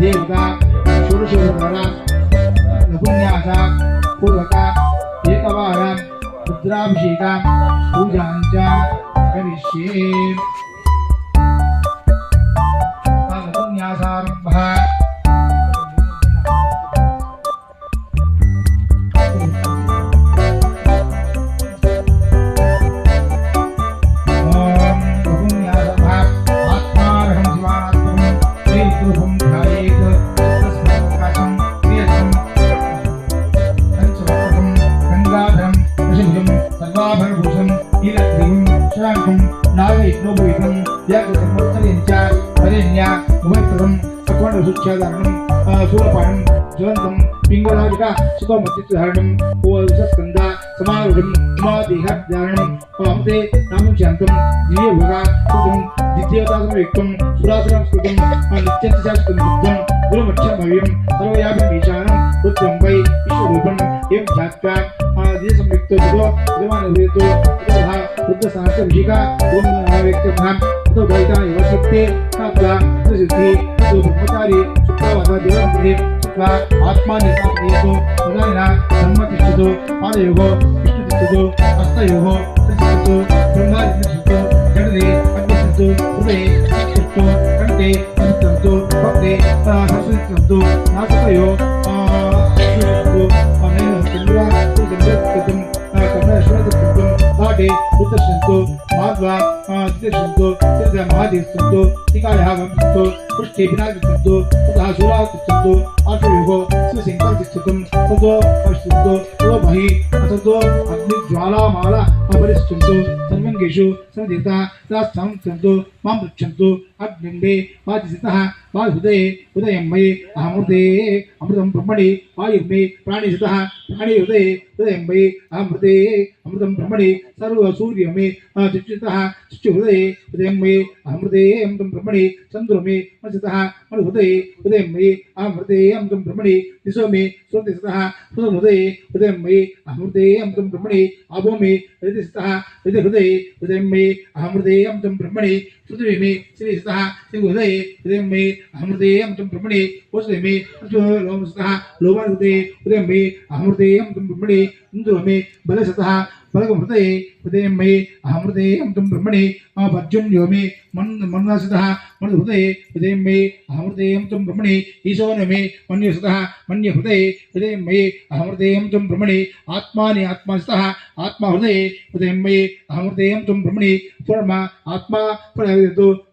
देवता षोडशोपचारा नपुन्यासा पूर्वका एकवारं रुद्राभिषेकं पूजां च करिष्ये। नपुन्यासारम्भः नागयज्ञोपवीतं यागसंवत्सरेञ्च वरेण्या उभयप्रदं सकोणसुच्छाधारणं शूलपाणं ज्वलन्तं पिङ्गलादिक सुखमतिधारणं ओषस्कन्धा समारूढं उमादेहधारणं अमृते नामशान्तं दिव्यभोगा सुतं द्वितीयतासमयुक्तं सुरासुरंस्कृतं नित्यन्तशास्त्रं बुद्धं गुरुमक्षमव्यं सर्वयाभिमीशानं रुद्रं वै विश्वरूपम् एवं ध्यात्वा संयुक्तो विद्यमानभूतो ततः रुद्रसहस्रभिषेका ओम व्यक्तभां तो वैता एव शक्ति तथा सिद्धि तो ब्रह्मचारी सुखवासा देवमध्ये सुखा आत्मानिर्माणेषु प्रधानः सम्मतिष्ठतो पादयोगो विष्णुतिष्ठतो हस्तयोगो तस्सिष्ठतो ब्रह्मादिष्ठतो जडरे अग्निष्ठतो हृदये तिष्ठतो कंठे अन्ततो भक्ते सरस्वतीष्ठतो नासिकयो उत्तरशंतो माधवा द्वितीयशंतो तृतीय महादेवशंतो टीकायाः वंशंतो पुष्टे विनायकशंतो ततः शूलावतिशंतो आशुयोगो शिवशंकरशंतो ततो अशंतो ततो महि असंतो अग्निज्वालामाला अपरिशंतो सर्वंगेषु संदेता तास्थांतो मां पृच्छन्तो अग्निम्बे वादिसितः वायुदये उदयं मयि अहमृते अमृतं ब्रह्मणि वायुर्मे प्राणिसितः प्राणि उदये उदयं मयि अहमृते अमृतं ब्रह्मणि सर्वसूर्यमे चित्तः चित्तुदये उदयं मयि अहमृते अमृतं ब्रह्मणि चन्द्रमे मनसितः मनुदये उदयं मयि अहमृते अमृतं ब्रह्मणि दिशो मे स्वतिसितः सुदये उदयं मयि अहमृते अमृतं ब्रह्मणि आभो मे हृदयसितः हृदये उदयं मयि अहमृते अमृतं ब्रह्मणि पृथ्वी मे श्रीसितः सिंहृदये उदयं मयि अहमृते अमृतं ब्रह्मणि कोशले मे लोमसितः लोमाहृदये उदयं मयि अहमृते अमृतं ब्रह्मणि इन्द्रो मे बलसितः बलगमृदये उदयं मयि अहमृते अमृतं ब्रह्मणि पर्जन्यो मे मन्नासितः मन्हृदये उदयं मयि अहमृते अमृतं ब्रह्मणि ईशान्यो मे मन्यसितः मन्यहृदये उदयं मयि अहमृते अमृतं ब्रह्मणि आत्मानि आत्मासितः आत्माहृदये उदयं मयि अहमृते अमृतं ब्रह्मणि पुरमा आत्मा पुनः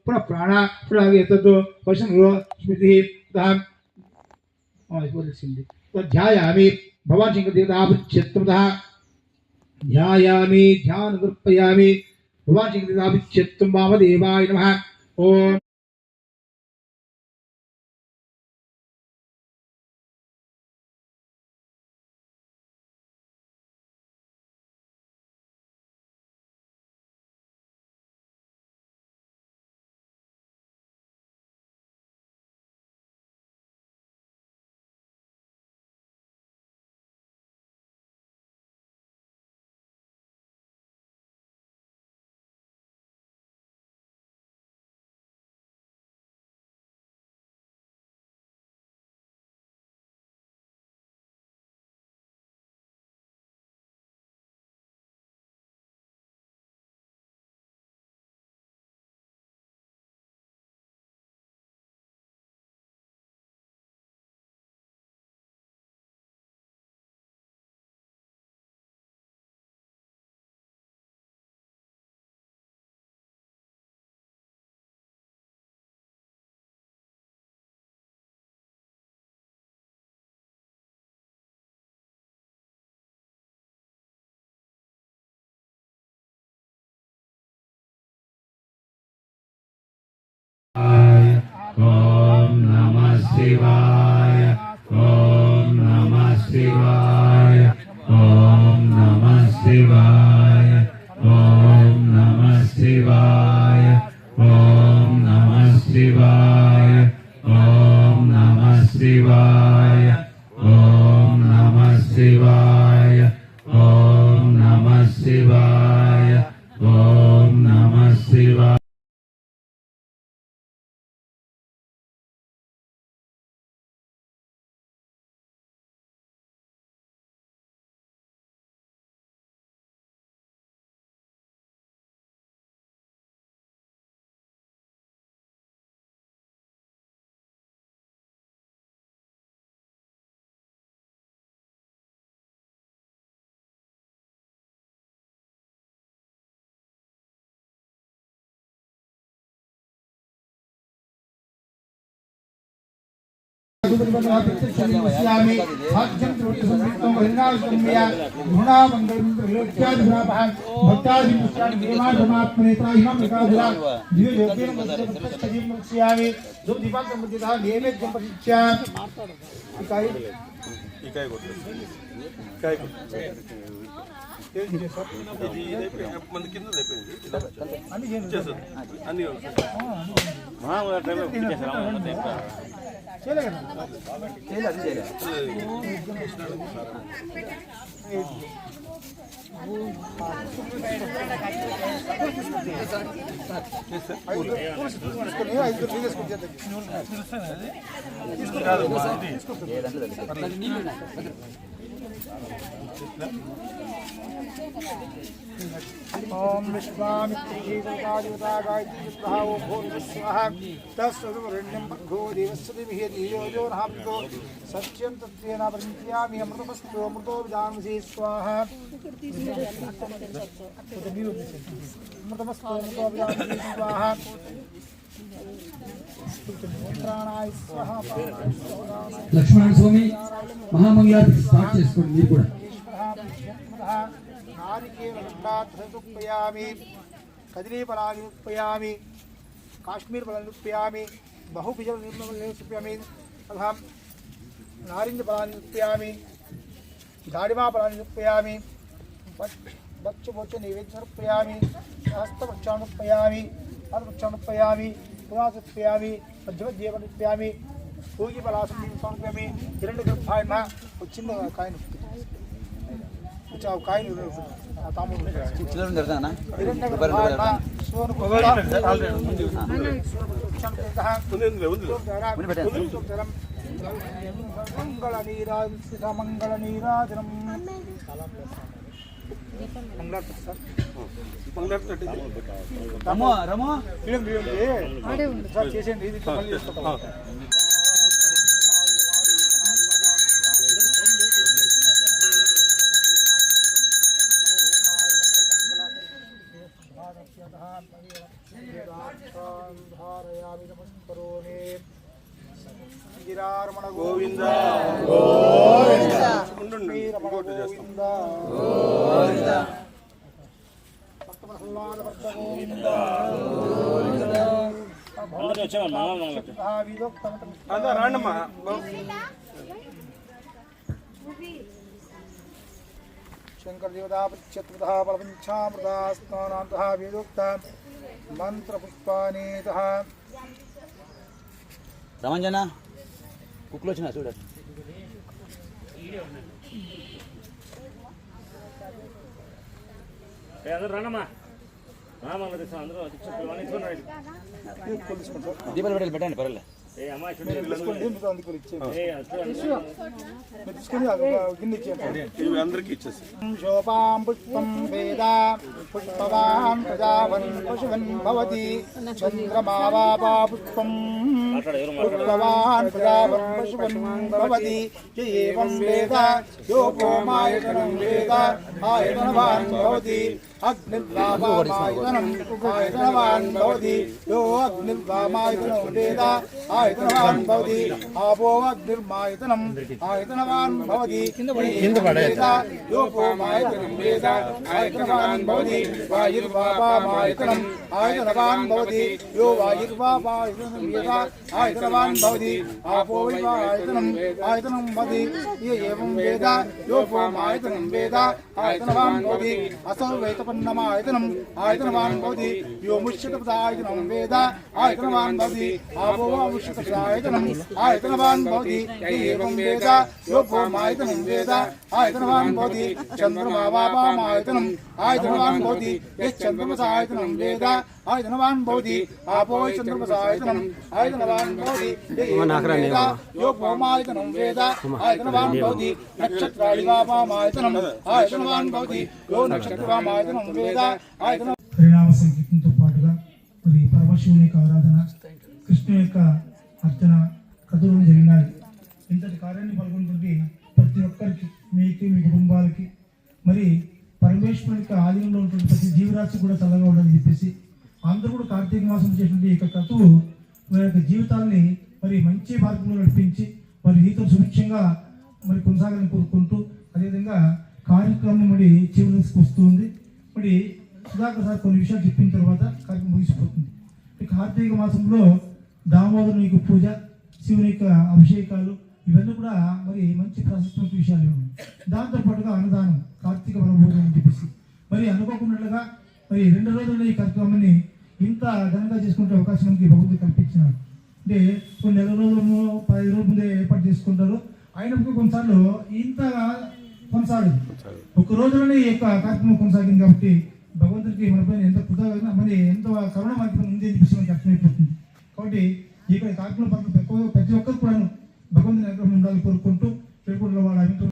पुनः प्राण पुनः वशनो स्मृतिः ध्यायामि भवान् शङ्करदेवताभिच्छेत्तमतः ध्यायामि ध्यानदर्पयामि भवान् शङ्करदेवताभिच्छेत्तं वामदेवाय नमः। ओम ओम नमः शिवाय ओम नमः शिवाय ओम नमः शिवाय ओम नमः शिवाय ओम नमः शिवाय ओम नमः शिवाय ओम नमः शिवाय ओम नमः शिवाय ओम नमः शिवाय। सुपरिपन्नातिश्यामि भाग्यं त्रुटि संयुक्तं हरिनाशम्या गुणामङ्गलं त्रिलोक्यादिभ्रापः भक्तादिमुष्टानि देवाधमात्मने त्राहिमां विकाधुरा दिव्यज्योतिर् मुक्तजीवं मुक्ष्यामि धूपदीपां मुद्दितः नैवेद्यं प्रतिष्ठामि इकाई మన కింద అయిపోయింది అన్ని ओम विश्वामित्रदेवता गायत्री प्रभावो भूर्भुवः तस्सुवर्ण्यं भर्गो देवस्य धीमहि धियो यो नः प्रचोदयात् सत्यं तत्तेन परित्यामि अमृतमस्तु अमृतो विदामसि स्वाहा अमृतमस्तु अमृतो विदामसि स्वाहा లక్ష్మణ స్వామి మహామంగళారతి స్టార్ట్ చేసుకోండి మీరు కూడా. नारिकेलदण्डात्पयामि कदलीफलानि काश्मीरफलानि बहुबीजफलानि तथा नारिञ्जफलानि दाडिमाफलानि बच्चनैवेद्यमर्पयामि हस्तवृक्षानुपयामि हस्तवृक्षानुपयामि पुरासर्पयामि मध्यमध्येवनुपयामि पूगीफलासं समर्पयामि हिरण्यगर्भाय नमः चिन्न कायन कायन तामूल చిల్లర దర్దానా हिरण्यगर्भाय नमः सोनु मंगलनीराजनम రమో రమో చేసేయండి ఇది మళ్ళీ చేసుకుంటాం గిరారమణ గోవింద గోవింద రమణ గోవింద గోవింద భక్తవత్సలాల భక్త గోవింద గోవింద అందరూ వచ్చారు అందరూ రాండమ్మా शंकर देवता प्रत्यत्वतः प्रपंचामृता स्नानान्तः वेदोक्त मंत्र पुष्पानेतः రమంజన కుక్కలు వచ్చినా చూడండి దీపాలు పెట్టాలి పెట్టండి పర్వాలేదు అందరికి ఇచ్చేసి శోభాం పుష్పం వేద పుష్పవాన్ ప్రజావన్ పశువన్ భవతి చంద్రమావాపా పుష్పం పుష్పవాన్ ప్రజావన్ పశువన్ భవతి ఏవం వేద యోగోమాయతనం వేద ఆయతనవాన్ భవతి అగ్నిర్వామాయతనం ఆయతనవాన్ భవతి యో అగ్నిర్వామాయతనం వేద ఆయతనవాన్ భవతి ఆపో అగ్నిర్మాయతనం ఆయతనవాన్ భవతి వేద యోగోమాయతనం వేద ఆయతనవాన్ భవతి వాయుర్వామాయతనం ఆయతనవాన్ భవతి యో వాయుర్వామాయతనం వేద ఆయతనవాన్ భవతి ఆపో వైవాయతనం ఆయతనం భవతి ఏవం వేద యోగోమాయతనం వేద ఆయతనవాన్ భవతి అసౌ వైతపన్నమాయతనం ఆయతనవాన్ భవతి యో ముష్యకపదాయతనం వేద ఆయతనవాన్ భవతి ఆపో ముష్యకపదాయతనం ఆయతనవాన్ భవతి ఏవం వేద యోగోమాయతనం వేద ఆయతనవాన్ భవతి చంద్రమావాపామాయతనం ఆయతనవాన్ భవతి యశ్చంద్రమసాయతనం వేద ఆయతనవాన్ భవతి ఆపో చంద్రమసాయతనం ఆయతనవాన్ భవతి యోగోమాయతనం వేద ఆయతనవాన్ భవతి నక్షత్రాళి వాపామాయతనం ఆయతనవాన్ భవతి యో నక్షత్రవామాయతనం వేద ఆయతన హరినామ సంకీర్తనతో పాటుగా మరి పరమశివుని యొక్క ఆరాధన కృష్ణుని యొక్క అర్చన కథలు జరిగినాయి. ఇంతటి కార్యాన్ని పాల్గొన్నటువంటి ప్రతి ఒక్కరికి మీకు మీ కుటుంబాలకి మరి పరమేశ్వరుని యొక్క ఆధీనంలో ఉన్నటువంటి ప్రతి జీవరాశి కూడా చల్లగా ఉండాలని చెప్పేసి అందరూ కూడా కార్తీక మాసం చేసినటువంటి ఈ యొక్క క్రతువు వారి యొక్క జీవితాన్ని మరి మంచి మార్గంలో నడిపించి వారి జీవితం సుభిక్షంగా మరి కొనసాగాలని కోరుకుంటూ అదేవిధంగా కార్యక్రమం మరి చివరి దశకు వస్తుంది. మరి సుధాకర్ సార్ కొన్ని విషయాలు చెప్పిన తర్వాత కార్యక్రమం ముగిసిపోతుంది. కార్తీక మాసంలో దామోదరుని పూజ, శివుని యొక్క అభిషేకాలు ఇవన్నీ కూడా మరి మంచి ప్రశస్తమైన విషయాలు ఉన్నాయి. దాంతోపాటుగా అన్నదానం, కార్తీక వనభోజనం అని చెప్పేసి మరి అనుకోకున్నట్లుగా మరి 2 రోజుల్లో ఈ కార్యక్రమాన్ని ఇంత ఘనంగా చేసుకునే అవకాశం మనకి భగవంతుడు కల్పించినాడు. అంటే కొన్ని నెల రోజులు 15 రోజుల ముందే ఏర్పాటు చేసుకుంటారు. అయినప్పటికీ కొన్నిసార్లు ఇంతగా కొనసాగదు. ఒక రోజులోనే ఈ యొక్క కార్యక్రమం కొనసాగింది కాబట్టి భగవంతుడికి మనపైన ఎంత కృతజ్ఞత, మరి ఎంత కరుణ మనకి ఉంది అని చెప్పేసి మనకి అర్థమైపోతుంది. కాబట్టి ఇక్కడ కార్యక్రమం ప్రతి ఒక్కరు కూడా భగవంతుని అనుగ్రహం ఉండాలని కోరుకుంటూ పేర్కొండ వాడు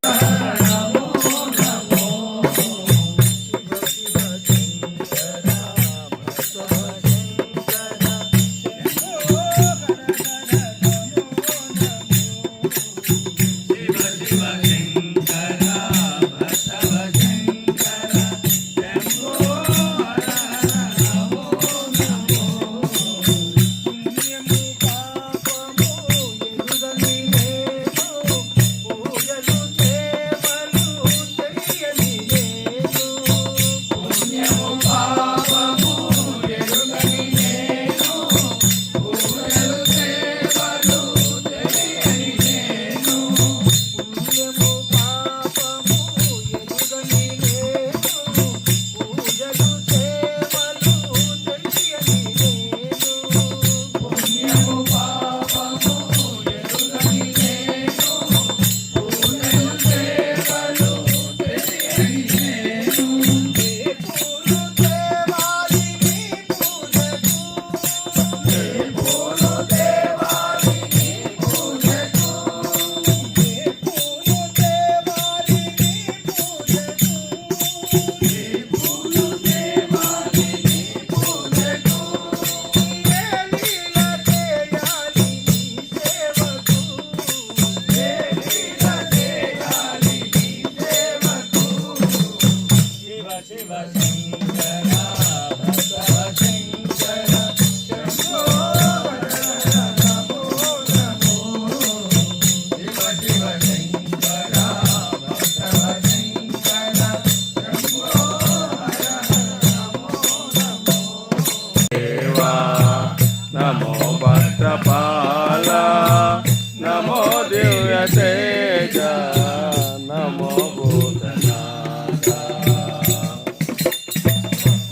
నమో భక్తపాల, నమో దివ్య తేజ, నమో భూతనాథ.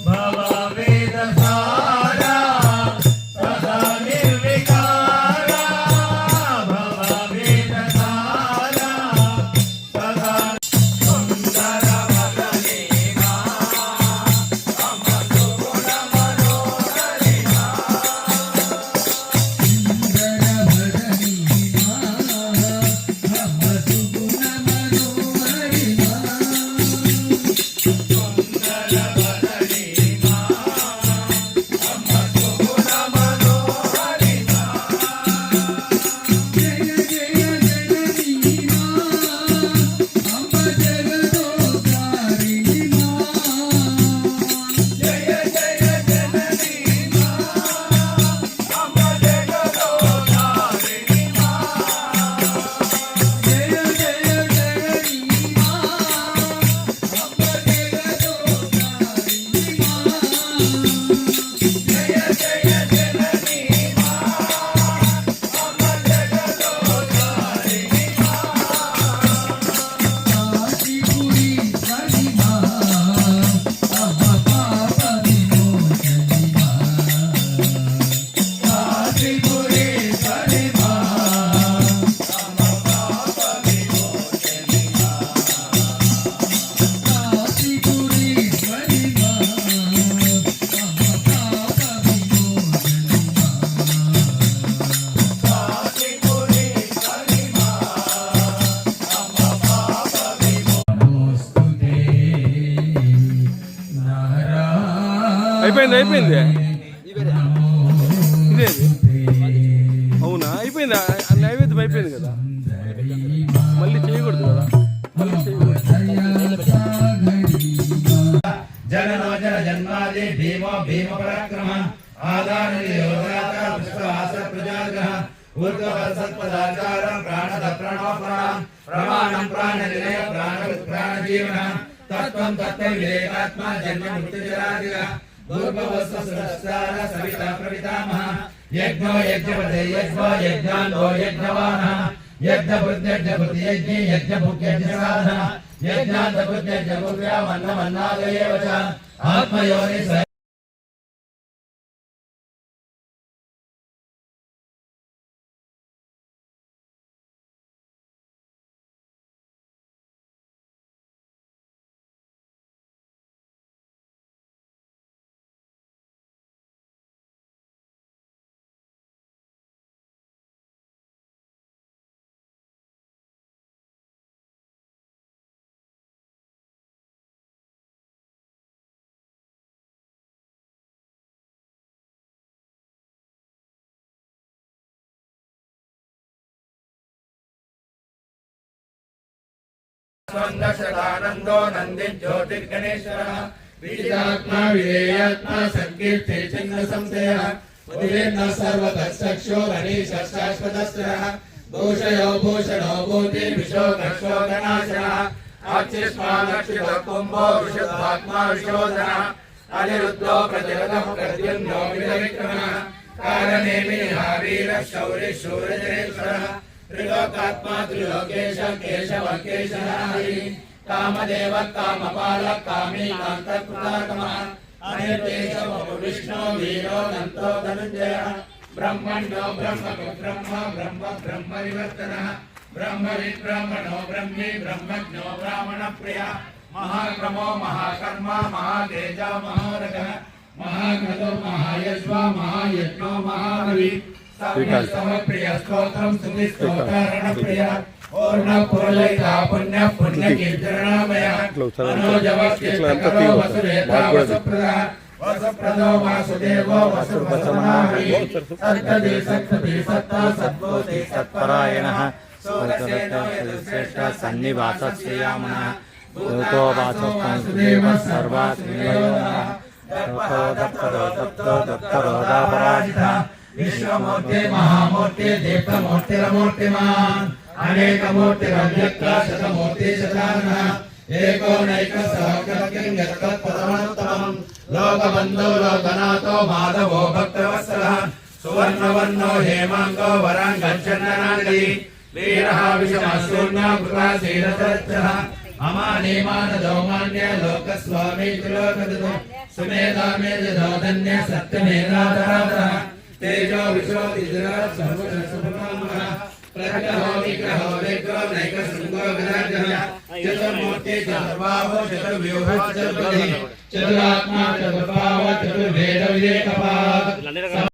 భవ వేద సార సదా నిర్వికార, భవ వేద సార సదా సుందర వదనేనా, అమృత గుణ మనోహరినా. అయిపోయింది ఇదేది అవునా? అయిపోయిందా? నైవేద్యం అయిపోయింది కదా, మళ్ళీ చేయకూడదు కదా, మళ్ళీ చేయకూడదు. జగనో జన జన్మాది భీమో భీమ పరాక్రమ ఆదాన యోధాత విశ్వాస ప్రజాగ్రహ ఊర్ధ్వ सत्पदाचारं प्राणद प्रणोपरां प्रमाणं प्राणनिलय प्राणजीवनं तत्त्वं तत्त्वविवेकात्मा जन्म मृत्युजरादिः भूर्भुवस्वस्रष्टार सविता प्रपितामहः यज्ञो यज्ञपते यज्ञो यज्ञानो यज्ञवानः यज्ञभुत्यज्ञभुतियज्ञे यज्ञभुक्यज्ञसाधनः यज्ञान्तभुत्यज्ञभुव्यामन्नमन्नादयेव च आत्मयोनि स्वन्दशदानन्दो नन्दिज्योतिर्गणेश्वरः विजितात्मा विधेयात्मा संकीर्ते चिन्ह संशयः उदिरेन्न सर्वतश्चक्षुरनीशशाश्वतस्त्रः भूषयो भूषणो भूति विशोकशोकनाशनः आक्षिष्मानक्षितो कुम्भो विशुद्धात्मा विशोधनः अनिरुद्धो प्रतिरथः प्रद्युम्नो विजयविक्रमः कारणेमिनिः वीरः शौरिः शूरजनेश्वरः त्रिलोकात्मा त्रिलोकेश केशव केशनारी कामदेव कामपाल कामी कांतकृतात्मा अनिर्देशो विष्णु वीरो नंतो धनुंजयः ब्रह्मण्यो ब्रह्म ब्रह्म ब्रह्म विवर्तनः ब्रह्मविद् ब्रह्मणो ब्रह्मी ब्रह्मज्ञो ब्राह्मण प्रियः महाक्रमो महाकर्मा महातेज महारगः महाक्रतो महायज्वा महायज्ञो महाकवि प्रिय स्तोत्रम स्तुति स्तोत्रण प्रिय पूर्ण पूर्णिता पुण्य पुण्य कीर्तनामय मनोजवस्येतकरो वसुरेता वसुप्रदा वसुप्रदो वासुदेवो वसुप्रसन्नाहि सत्तति सत्तति सत्ता सद्भूति सत्परायणः सूरसेनो यदुश्रेष्ठ सन्निवासस्य यामनः भूतो वासुदेवः सर्वात्मयोनः दत्तरोदापराजितः विश्वमूर्ते महामूर्ते दीप्तमूर्तिरमूर्तिमान् अनेकमूर्तिरव्यक्त शतमूर्ति शताननः एको नैक सहकृत्यं यत्तत्पदमनुत्तमं लोकबन्धो लोकनाथो माधवो भक्तवत्सलः सुवर्णवर्णो हेमाङ्गो वराङ्गच्छन्दनादि वीरः विषमशून्यो कृपाशीलसरच्चः अमानीमानदौमान्य लोकस्वामी त्रिलोकदतो सुमेधामेधोधन्य सत्यमेधाधराधरः तेजो विश्वोतिजरा सर्वसुभकामः प्रकटो विग्रहो विग्रहो नैकशृङ्गो विराजः चतुर्मूर्ति चतुर्बाहो चतुर्व्यूहो चतुर्बुद्धिः चतुरात्मा चतुर्भाव चतुर्वेद विवेकपात्